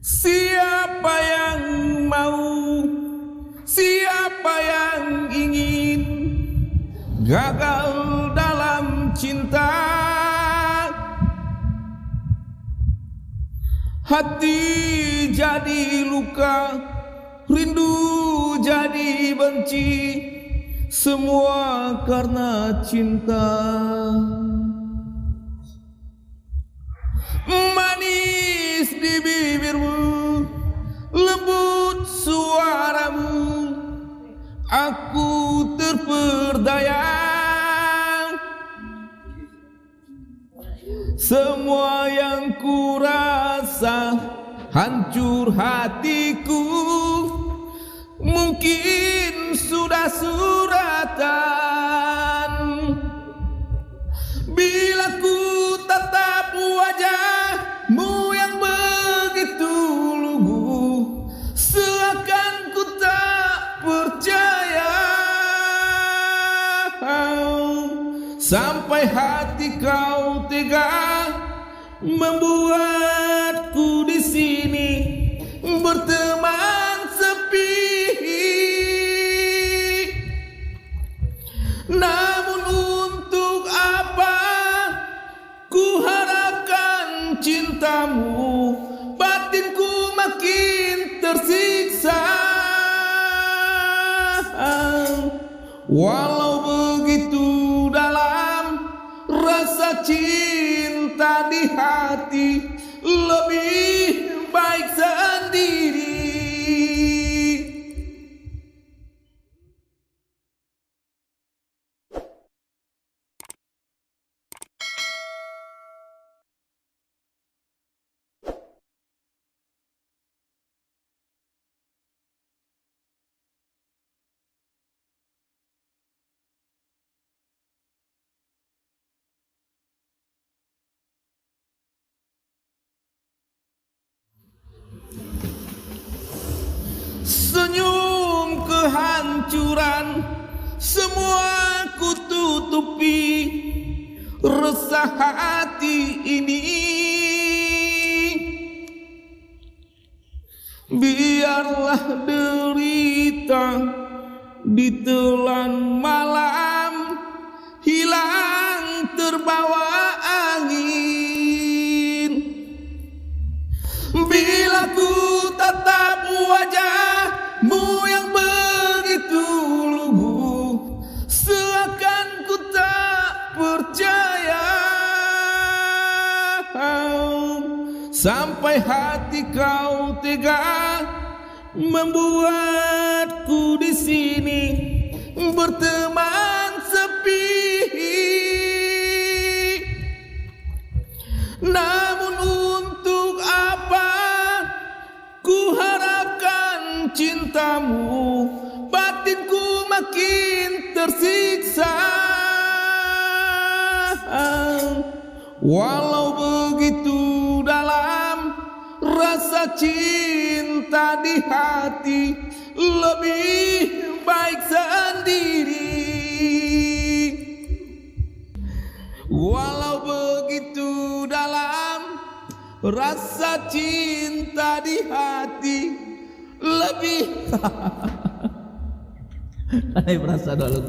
Siapa yang mau, siapa yang ingin gagal dalam cinta? Hati jadi luka, rindu jadi benci, semua karena cinta. Manis di bibirmu, lembut suaramu, aku terperdaya. Semua yang ku rasa hancur hatiku, mungkin sudah suratan. Bila ku tatap wajahmu yang begitu lugu, seakan ku tak percaya. Sampai hati kau tega membuatku di sini berteman sepi. Namun untuk apa ku harapkan cintamu, batinku makin tersiksa. Walau begitu dalam rasa cinta di hati, lebih baik sendiri. Senyum kehancuran semua ku tutupi, resah hati ini biarlah derita ditelan malam, hilang terbawa angin. Bila ku tatap wajahmu yang begitu lugu, seakan ku tak percaya. Sampai hati kau tega membuatku di sini berteman sepi. Namun untuk apa ku harapkan cintamu, batinku makin tersiksa. Walau begitu dalam rasa cinta di hati, lebih baik sendiri. Walau begitu dalam rasa cinta di hati, lebih Hai perasa dulu.